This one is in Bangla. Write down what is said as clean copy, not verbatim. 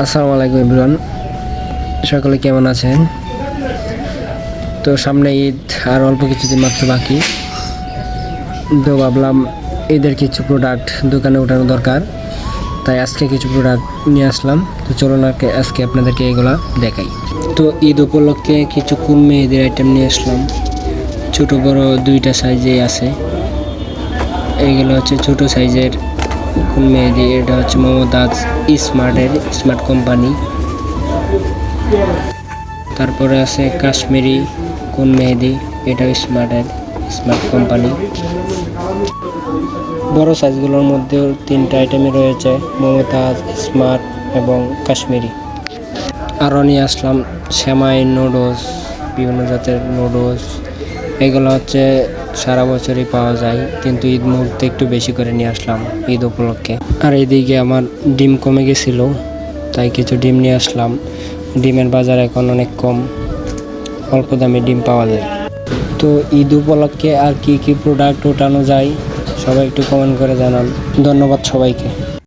আসসালামু আলাইকুম এভরিওয়ান, সকলে কেমন আছেন? তো সামনে ঈদ আর অল্প কিছুদিন মাত্র বাকি। তো ভাবলাম ঈদের কিছু প্রোডাক্ট দোকানে ওঠানো দরকার, তাই আজকে কিছু প্রোডাক্ট নিয়ে আসলাম। তো চলুন আজকে আপনাদেরকে এগুলা দেখাই। তো ঈদ উপলক্ষে কিছু কুল মেহেদির আইটেম নিয়ে আসলাম। ছোট বড় দুইটা সাইজে আছে। এইগুলো হচ্ছে ছোট সাইজের কুল মেহেদি। এটা হচ্ছে মমতাজ স্মার্ট কোম্পানি। তারপরে আছে কাশ্মীরি কোন মেহেদি, এটাও স্মার্ট কোম্পানি। বড় সাইজগুলোর মধ্যেও তিনটা আইটেমই রয়েছে, মমতাজ, স্মার্ট এবং কাশ্মীরি। আরও নিয়ে আসলাম সেমাই নুডলস, বিভিন্ন জাতের নুডলস। এগুলো হচ্ছে সারা বছরই পাওয়া যায়, কিন্তু ঈদ মুহূর্তে একটু বেশি করে নিয়ে আসলাম ঈদ উপলক্ষে। আর এইদিকে আমার ডিম কমে গেছিলো, তাই কিছু ডিম নিয়ে আসলাম। ডিমের বাজার এখন অনেক কম, অল্প দামে ডিম পাওয়া যায়। তো ঈদ উপলক্ষে আর কি প্রোডাক্ট ওঠানো যায় সবাই একটু কমেন্ট করে জানান। ধন্যবাদ সবাইকে।